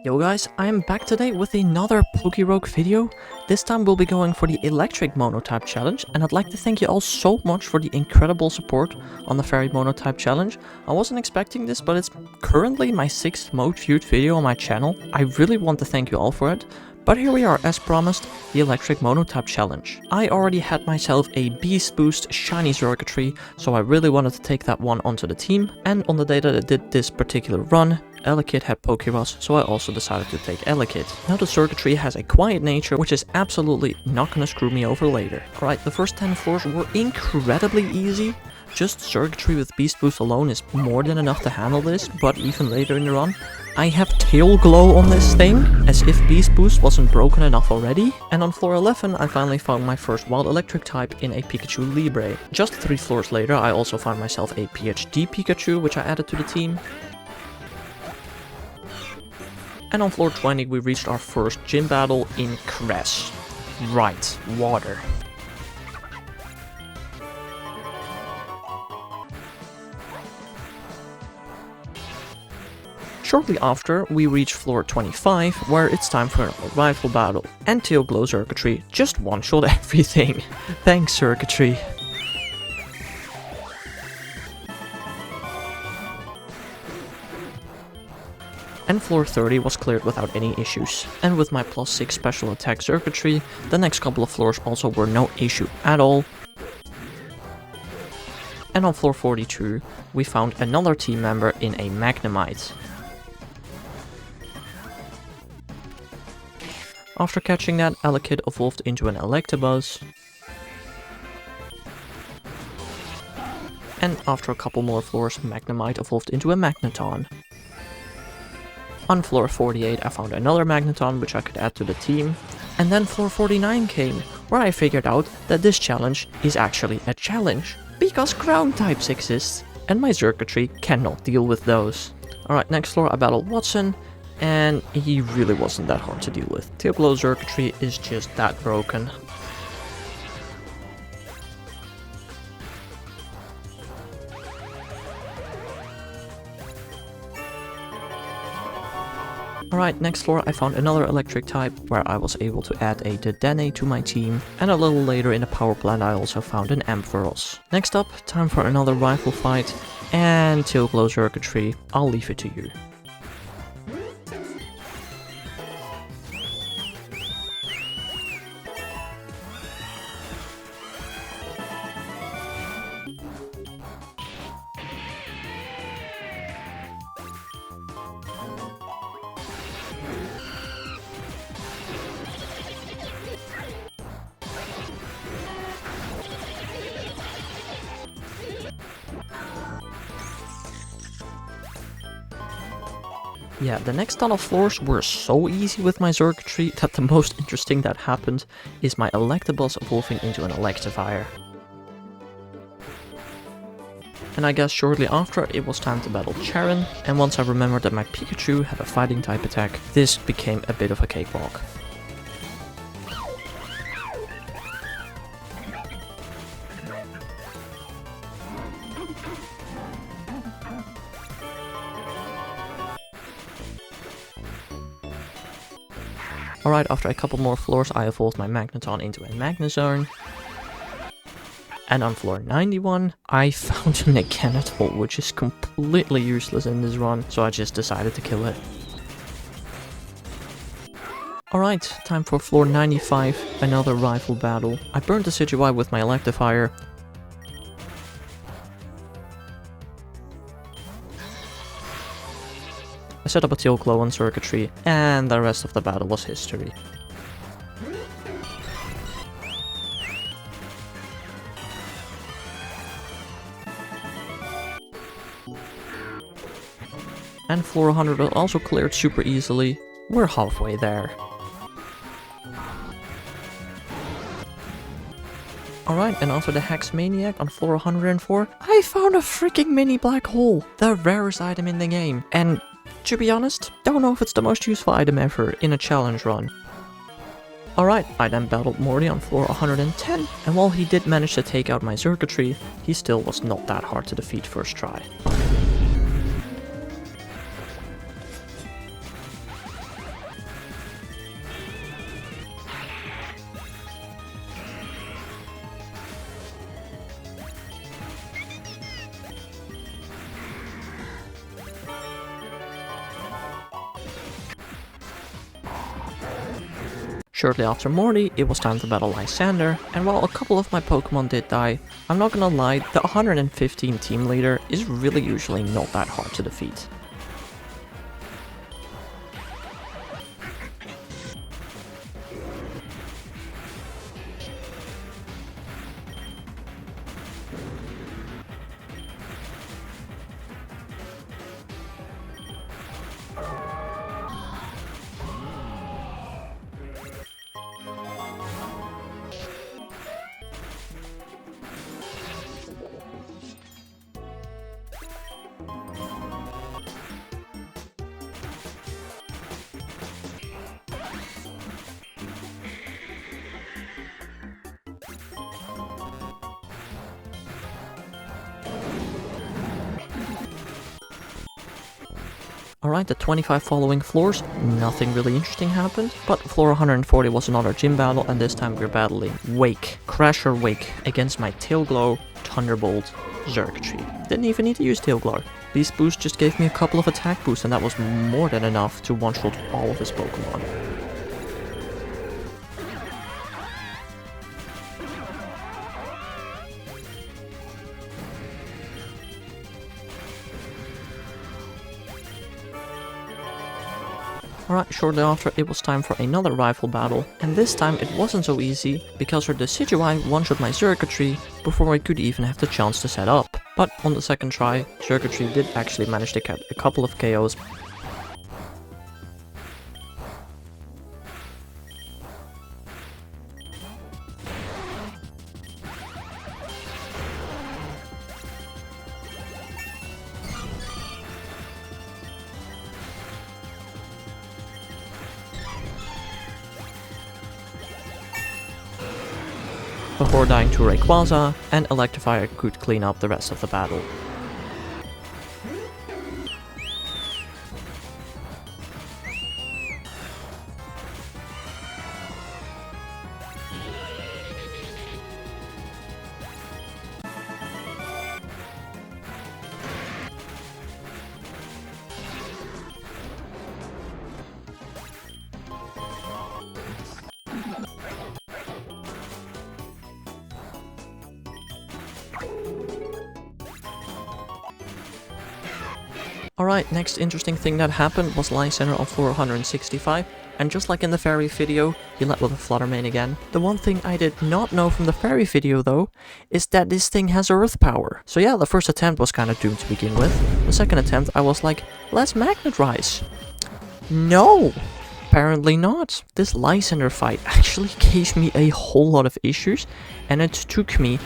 Yo guys, I am back today with another Pokerogue video. This time we'll be going for the electric monotype challenge, and I'd like to thank you all so much for the incredible support on the fairy monotype challenge. I wasn't expecting this, but it's currently my 6th most viewed video on my channel. I really want to thank you all for it. But here we are, as promised, the electric monotype challenge. I already had myself a beast boost shiny circuitry, so I really wanted to take that one onto the team. And on the day that I did this particular run, Elekid had Pokerogue, so I also decided to take Elekid. Now the circuitry has a quiet nature, which is absolutely not gonna screw me over later. Alright, the first 10 floors were incredibly easy. Just circuitry with Beast Boost alone is more than enough to handle this, but even later in the run, I have Tail Glow on this thing, as if Beast Boost wasn't broken enough already. And on floor 11, I finally found my first Wild Electric type in a Pikachu Libre. Just 3 floors later, I also found myself a PhD Pikachu, which I added to the team. And on floor 20 we reached our first gym battle in Cress. Right, water. Shortly after, we reach floor 25, where it's time for a rival battle. And Tail Glow Circuitry just one-shot everything. Thanks, Circuitry. And floor 30 was cleared without any issues. And with my +6 special attack circuitry, the next couple of floors also were no issue at all. And on floor 42, we found another team member in a Magnemite. After catching that, Elekid evolved into an Electabuzz. And after a couple more floors, Magnemite evolved into a Magneton. On floor 48 I found another Magneton which I could add to the team. And then floor 49 came, where I figured out that this challenge is actually a challenge. Because ground types exist, and my circuitry cannot deal with those. Alright, next floor I battled Watson, and he really wasn't that hard to deal with. Tail Glow circuitry is just that broken. Alright, next floor I found another electric type, where I was able to add a Dedenne to my team, and a little later in the power plant I also found an Ampharos. Next up, time for another rival fight, and Tail Glow circuitry, I'll leave it to you. Yeah, the next ton of floors were so easy with my circuitry that the most interesting that happened is my Electabuzz evolving into an Electivire. And I guess shortly after it was time to battle Charon, and once I remembered that my Pikachu had a fighting type attack, this became a bit of a cakewalk. Alright, after a couple more floors I evolved my Magneton into a Magnezone. And on floor 91 I found a Mechanical, which is completely useless in this run, so I just decided to kill it. Alright, time for floor 95, another rival battle. I burned the Decidueye with my Electivire. I set up a Tail Glow on circuitry, and the rest of the battle was history. And floor 100 was also cleared super easily. We're halfway there. Alright, and after the Hex Maniac on floor 104, I found a freaking mini black hole, the rarest item in the game. And to be honest, don't know if it's the most useful item ever in a challenge run. Alright, I then battled Morty on floor 110, and while he did manage to take out my circuitry, he still was not that hard to defeat first try. Shortly after Morty, it was time to battle Lysander, and while a couple of my Pokemon did die, I'm not gonna lie, the 115 team leader is really usually not that hard to defeat. Alright, the 25 following floors, nothing really interesting happened, but floor 140 was another gym battle, and this time we're battling Wake, Crasher Wake, against my Tailglow, Thunderbolt, Circuitry. Didn't even need to use Tailglow. Beast Boost just gave me a couple of attack boosts, and that was more than enough to one-shot all of his Pokemon. Alright, shortly after it was time for another rival battle, and this time it wasn't so easy, because her Decidueye one-shot my Circuitry before I could even have the chance to set up. But on the second try, Circuitry did actually manage to get a couple of KOs. Before dying to Rayquaza, and Electivire could clean up the rest of the battle. Alright, next interesting thing that happened was Lysander on floor 165, and just like in the fairy video, he led with a Flutter Mane again. The one thing I did not know from the fairy video though, is that this thing has earth power. So yeah, the first attempt was kind of doomed to begin with. The second attempt I was like, let's Magnet Rise. No! Apparently not. This Lysander fight actually gave me a whole lot of issues, and it took me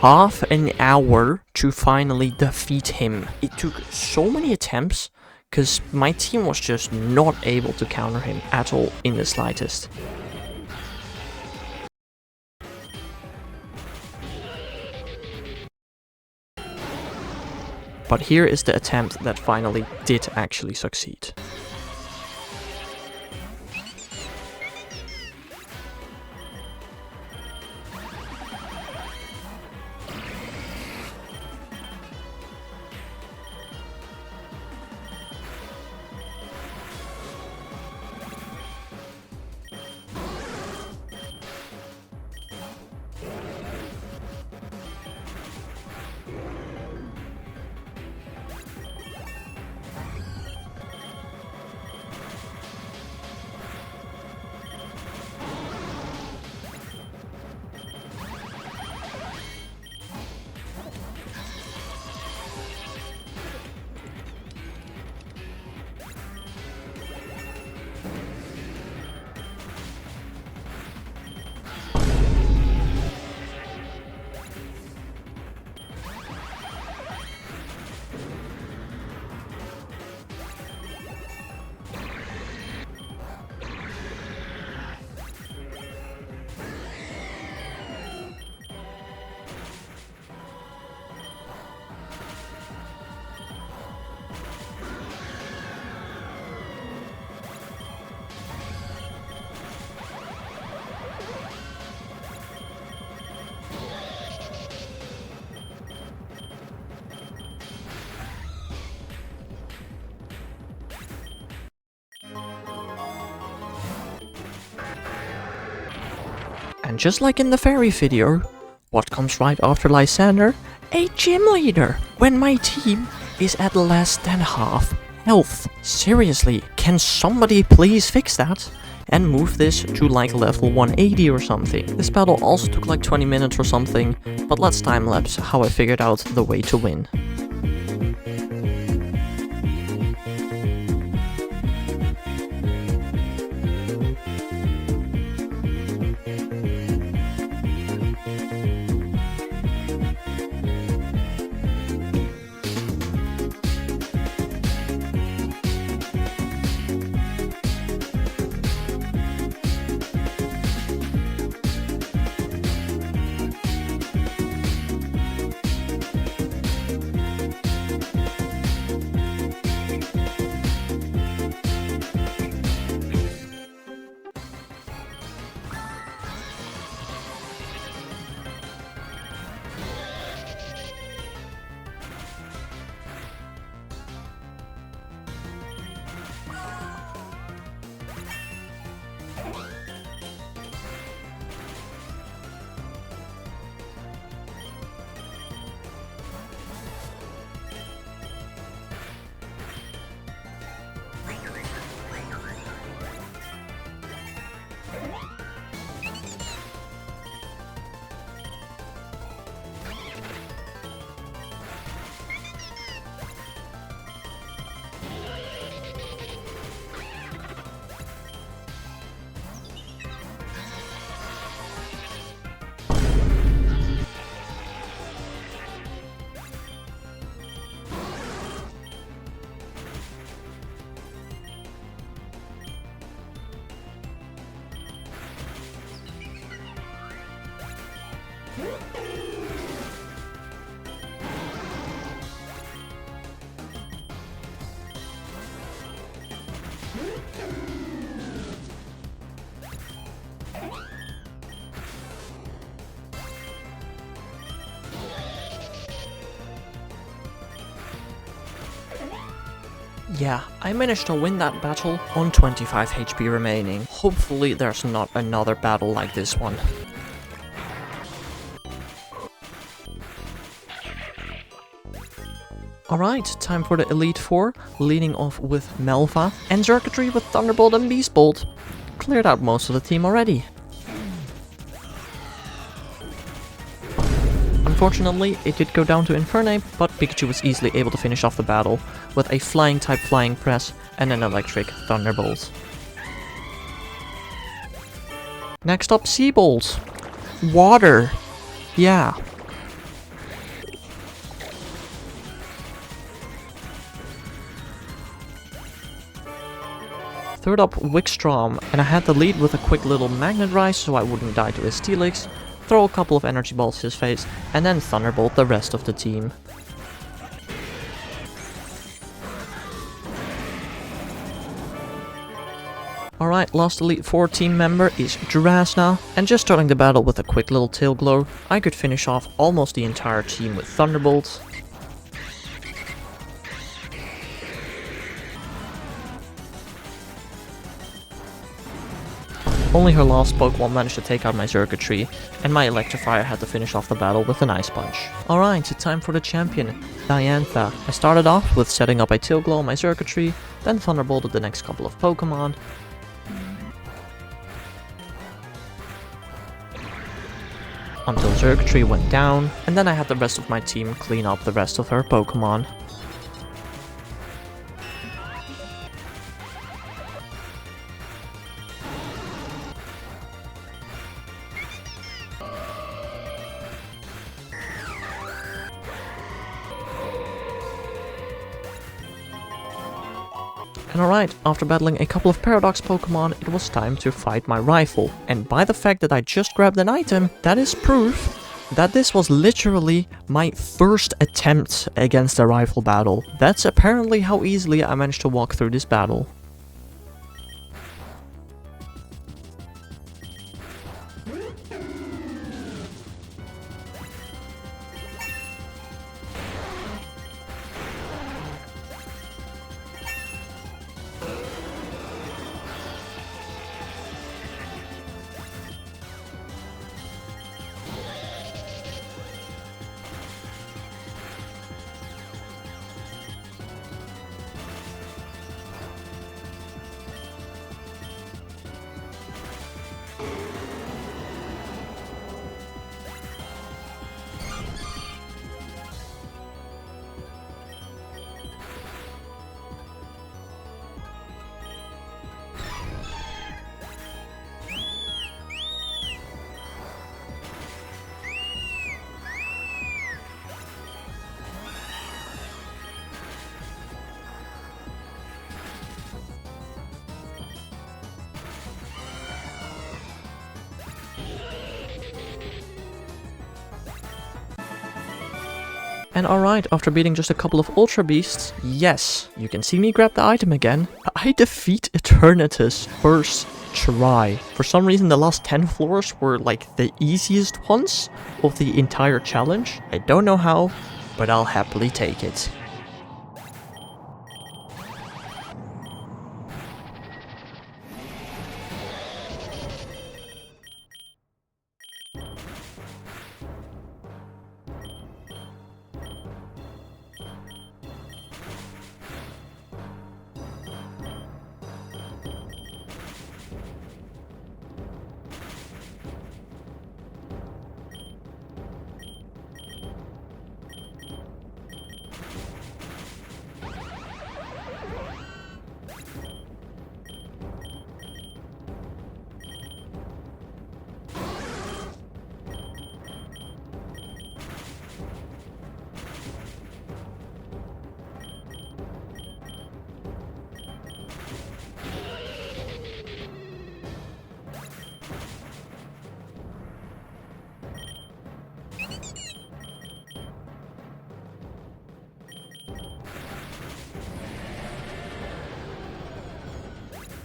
half an hour to finally defeat him. It took so many attempts, because my team was just not able to counter him at all in the slightest. But here is the attempt that finally did actually succeed. And just like in the fairy video, what comes right after Lysander? A gym leader! When my team is at less than half health. Seriously, can somebody please fix that? And move this to like level 180 or something. This battle also took like 20 minutes or something, but let's time-lapse how I figured out the way to win. Yeah, I managed to win that battle on 25 HP remaining. Hopefully there's not another battle like this one. Alright, time for the Elite Four, leading off with Melva and Circuitry with Thunderbolt and Beast Bolt. Cleared out most of the team already. Unfortunately, it did go down to Infernape, but Pikachu was easily able to finish off the battle with a Flying-type Flying Press and an Electric Thunderbolt. Next up, Seabolt. Water. Yeah. Third up, Wickstrom, and I had the lead with a quick little Magnet Rise so I wouldn't die to his Steelix, throw a couple of Energy Balls to his face, and then Thunderbolt the rest of the team. Alright, last Elite Four team member is Durasna, and just starting the battle with a quick little Tail Glow, I could finish off almost the entire team with Thunderbolt. Only her last Pokemon managed to take out my Circuitry, and my Electivire had to finish off the battle with an Ice Punch. Alright, time for the champion, Diantha. I started off with setting up a Tail Glow on my Circuitry, then Thunderbolted the next couple of Pokemon. Until Circuitry went down, and then I had the rest of my team clean up the rest of her Pokemon. And alright, after battling a couple of Paradox Pokemon, it was time to fight my rival. And by the fact that I just grabbed an item, that is proof that this was literally my first attempt against a rival battle. That's apparently how easily I managed to walk through this battle. And alright, after beating just a couple of Ultra Beasts, yes, you can see me grab the item again. I defeat Eternatus first try. For some reason the last 10 floors were like the easiest ones of the entire challenge. I don't know how, but I'll happily take it.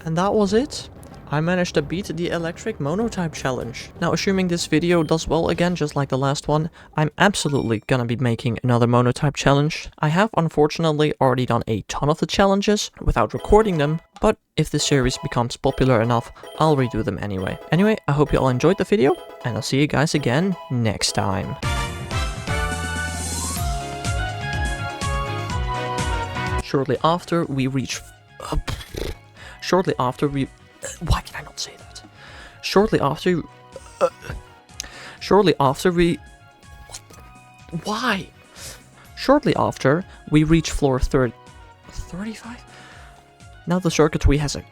And that was it. I managed to beat the electric monotype challenge. Now, assuming this video does well again, just like the last one, I'm absolutely gonna be making another monotype challenge. I have unfortunately already done a ton of the challenges without recording them, but if the series becomes popular enough, I'll redo them anyway. Anyway, I hope you all enjoyed the video, and I'll see you guys again next time. Shortly after we reach... Shortly after we... Why can I not say that? Shortly after... Shortly after we... Why? Shortly after we reach floor 35? Now the circuitry has a...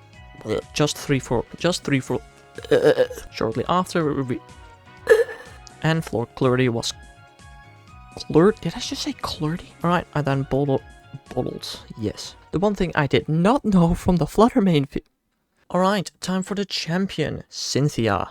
Just three floor... Shortly after we... And floor clarity was... Did I just say clarity? Alright, I then bottled... Yes. The one thing I did not know from the Flutter main Alright, time for the champion, Cynthia.